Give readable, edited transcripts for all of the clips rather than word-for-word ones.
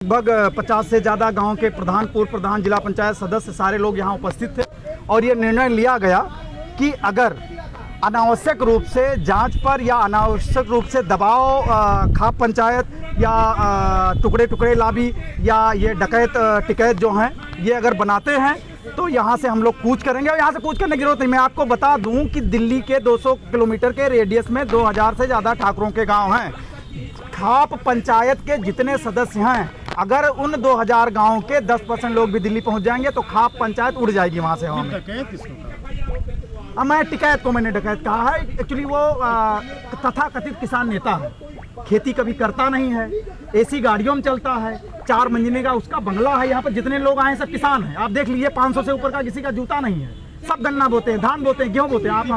लगभग 50 से ज़्यादा गांव के प्रधान, पूर्व प्रधान, जिला पंचायत सदस्य सारे लोग यहां उपस्थित थे और ये निर्णय लिया गया कि अगर अनावश्यक रूप से जांच पर या अनावश्यक रूप से दबाव खाप पंचायत या टुकड़े टुकड़े लाबी या ये डकैत टिकैत जो हैं ये अगर बनाते हैं तो यहाँ से हम लोग कूच करेंगे। और यहाँ से कूच करने की जरूरत नहीं। मैं आपको बता दूं कि दिल्ली के 200 किलोमीटर के रेडियस में 2000 से ज़्यादा ठाकुरों के गांव हैं। खाप पंचायत के जितने सदस्य हैं, अगर उन 2000 गांव के 10% लोग भी दिल्ली पहुंच जाएंगे तो खाप पंचायत उड़ जाएगी वहां से। मैं टिकैत को मैंने डकैत कहा है। एक्चुअली वो तथाकथित किसान नेता है, खेती कभी करता नहीं है, एसी गाड़ियों में चलता है, 4 मंजिले का उसका बंगला है। यहाँ पर जितने लोग आए सब किसान हैं। आप देख लीजिए 500 से ऊपर का किसी का जूता नहीं है, सब गन्ना बोते हैं, धान बोते हैं, गेहूं बोते हैं। आप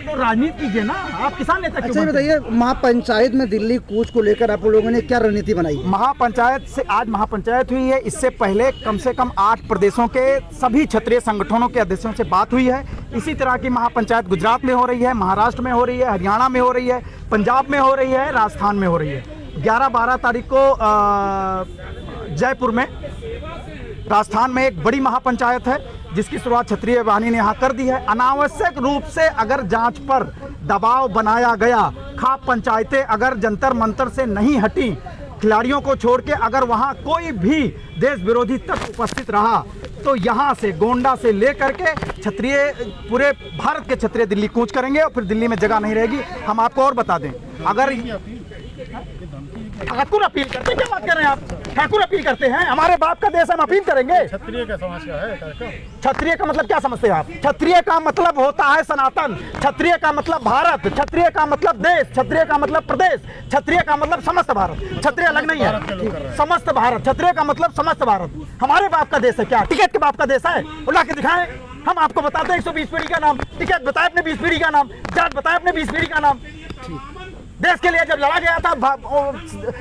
तो राजनीति कीजिए ना, आप किसान नेता। अच्छा बताइए, महापंचायत में दिल्ली कूच को लेकर आप लोगों ने क्या रणनीति बनाई? महापंचायत से आज महापंचायत हुई है, इससे पहले कम से कम 8 प्रदेशों के सभी क्षेत्रीय संगठनों के अध्यक्षों से बात हुई है। इसी तरह की महापंचायत गुजरात में हो रही है, महाराष्ट्र में हो रही है, हरियाणा में हो रही है, पंजाब में हो रही है, राजस्थान में हो रही है। 11-12 तारीख को जयपुर में राजस्थान में एक बड़ी महापंचायत है जिसकी शुरुआत क्षत्रिय वाहिनी ने यहाँ कर दी है। अनावश्यक रूप से अगर जांच पर दबाव बनाया गया, खाप पंचायतें अगर जंतर मंतर से नहीं हटी, खिलाड़ियों को छोड़ के अगर वहाँ कोई भी देश विरोधी तत्व उपस्थित रहा तो यहाँ से गोंडा से लेकर के क्षत्रिय, पूरे भारत के क्षत्रिय दिल्ली कूच करेंगे और फिर दिल्ली में जगह नहीं रहेगी। हम आपको और बता दें, अगर ठाकुर अपील करते, क्या बात कर रहे हैं आप? ठाकुर अपील करते हैं, हमारे बाप का देश, हम अपील करेंगे। क्षत्रिय का समाज क्या है? क्षत्रिय का मतलब क्या समझते हैं आप? क्षत्रिय का मतलब होता है सनातन, क्षत्रिय का मतलब भारत, क्षत्रिय का मतलब देश, क्षत्रिय का मतलब प्रदेश, क्षत्रिय का मतलब समस्त भारत। क्षत्रिय अलग नहीं है, समस्त भारत। क्षत्रिय का मतलब समस्त भारत। हमारे बाप का देश है क्या? टिकैत के बाप का देश है? उला के दिखाएं, हम आपको बताते हैं 120 पीढ़ी का नाम, टिकैत बताए अपने 20 पीढ़ी का नाम, जाट बताए अपने 20 पीढ़ी का नाम। देश के लिए जब लड़ा गया था,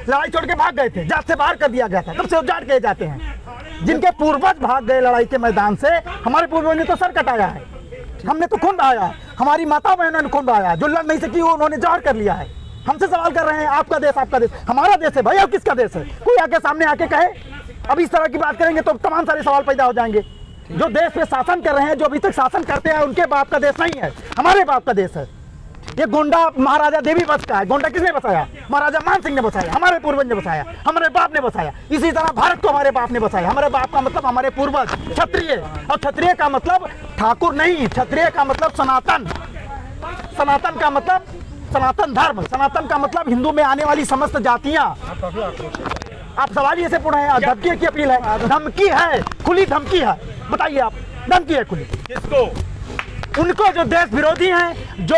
लड़ाई छोड़ के भाग गए थे, जाट से बाहर कर दिया गया था, तब से जाट कहे जाते हैं। जिनके पूर्वज भाग गए लड़ाई के मैदान से, हमारे पूर्वज ने तो सर कटाया है, हमने तो खून बहाया है, हमारी माता बहनों ने खून बहाया, जो लड़ नहीं सकी उन्होंने जौहर कर लिया है। हमसे सवाल कर रहे हैं, आपका देश, आपका देश। हमारा देश है भाई, और किसका देश है? कोई आके सामने आके कहे। अब इस तरह की बात करेंगे तो तमाम सारे सवाल पैदा हो जाएंगे। जो देश पे शासन कर रहे हैं, जो अभी तक शासन करते हैं, उनके बाप का देश नहीं है, हमारे बाप का देश है। ये गोंडा महाराजा देवी बस का है। गोंडा किसने बसाया? महाराजा मान सिंह ने बसाया, हमारे पूर्वज ने बसाया, हमारे बाप ने बसाया। इसी तरह भारत को हमारे बाप ने बसाया। हमारे बाप का मतलब हमारे पूर्वज क्षत्रिय, और क्षत्रिय का मतलब ठाकुर नहीं, क्षत्रिय का मतलब सनातन, सनातन का मतलब सनातन धर्म, सनातन का मतलब हिंदू में आने वाली समस्त जातियां। आप सवाल ही ऐसे पूछे हैं, धमकी की अपील है, धमकी है, खुली धमकी है। बताइए आप, धमकी है खुली किसको? उनको जो देश विरोधी हैं, जो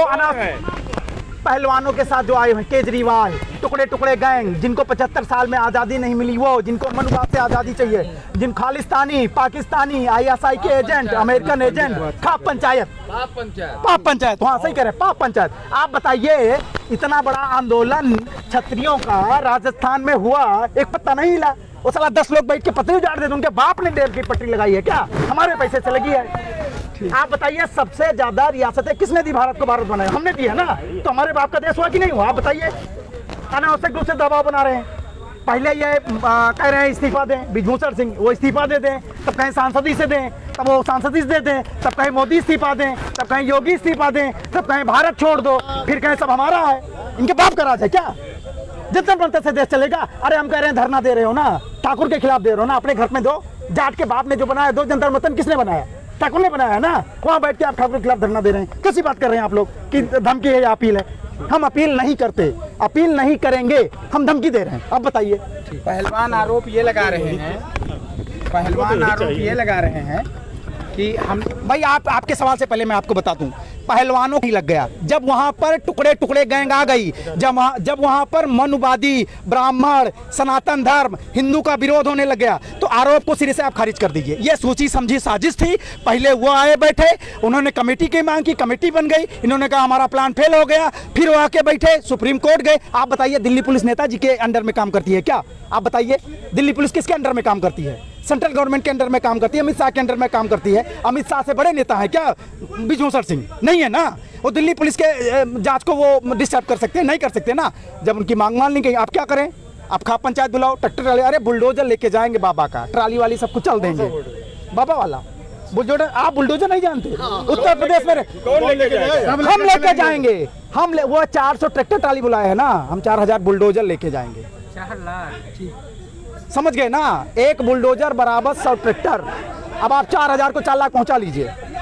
पहलवानों के साथ जो आए हैं, केजरीवाल, टुकड़े टुकड़े गैंग, जिनको 75 साल में आज़ादी नहीं मिली, वो जिनको मनुवाद से आज़ादी चाहिए, जिन खालिस्तानी, पाकिस्तानी, ISI के एजेंट, अमेरिकन एजेंट, खाप पंचायत, पाप पंचायत, वहाँ सही कह रहे हैं, पाप पंचायत। आप बताइए, इतना बड़ा आंदोलन क्षत्रियों का राजस्थान में हुआ, एक पत्ता नहीं हिला। वो साला 10 लोग बैठ के पटरी उजाड़ देते, उनके बाप ने डेढ़ की पटरी लगाई है क्या? हमारे पैसे से लगी है। आप बताइए, सबसे ज्यादा रियासतें किसने दी भारत को? भारत बनाया हमने दी है ना, तो हमारे बाप का देश हुआ कि नहीं हुआ? आप बताइए। अनावश्यक रूप से दबाव बना रहे हैं। पहले ये कह रहे हैं इस्तीफा दें, ब्रिजभूषण सिंह, वो इस्तीफा दे दें, तब कहें सांसदी से दें, तब वो सांसदी से दे दें, तब कहें मोदी इस्तीफा दें, तब कहें योगी इस्तीफा दें, तब कहें भारत छोड़ दो, फिर कहें सब हमारा है। इनके बाप का राज है क्या? जितना बनते से देश चलेगा। अरे हम कह रहे हैं धरना दे रहे हो ना, ठाकुर के खिलाफ दे रहे हो ना, अपने घर में दो। जाट के बाप ने जो बनाया, 2 जंतर मंतर किसने बनाया? ठाकुर ने बनाया है ना। वहाँ बैठ के आप ठाकुर के खिलाफ धरना दे रहे हैं। कैसी बात कर रहे हैं आप लोग कि धमकी है या अपील है? हम अपील नहीं करते, अपील नहीं करेंगे, हम धमकी दे रहे हैं। अब बताइए। पहलवान आरोप ये लगा रहे हैं, पहलवान आरोप ये लगा रहे हैं कि हम भाई, आपके सवाल से पहले मैं आपको बता दूं, पहलवानों की लग गया जब वहां पर टुकड़े टुकड़े गैंग आ गई, जब वहां पर मनुवादी, ब्राह्मण, सनातन धर्म, हिंदू का विरोध होने लग गया, तो आरोप को सिरे से आप खारिज कर दीजिए। ये सोची समझी साजिश थी। पहले वो आए बैठे, उन्होंने कमेटी की मांग की, कमेटी बन गई, इन्होंने कहा हमारा प्लान फेल हो गया, फिर वो आके बैठे, सुप्रीम कोर्ट गए। आप बताइए, दिल्ली पुलिस नेताजी के अंडर में काम करती है क्या? आप बताइए, दिल्ली पुलिस किसके अंडर में काम करती है? सेंट्रल गवर्नमेंट के अंडर में काम करती है, अमित शाह के अंडर में काम करती है। अमित शाह से बड़े नेता है क्या ब्रिजभूषण सिंह? नहीं है ना। वो दिल्ली पुलिस के जांच को वो डिस्टर्ब कर सकते हैं? नहीं कर सकते ना। जब उनकी मांग मान ली गई, आप क्या करें? आप खा पंचायत बुलाओ, ट्रैक्टर वाले, अरे बुलडोजर लेके जाएंगे बाबा का, ट्राली वाली सब कुछ चल देंगे, बाबा वाला बुलडोजर। आप बुलडोजर नहीं जानते? उत्तर प्रदेश में हम लेके जाएंगे, वो 400 ट्रैक्टर ट्राली बुलाए हैं ना, हम 4000 बुलडोजर लेके जाएंगे। 4 लाख समझ गए ना, एक बुलडोजर बराबर 100 ट्रैक्टर। अब आप 4000 को 4 लाख पहुंचा लीजिए।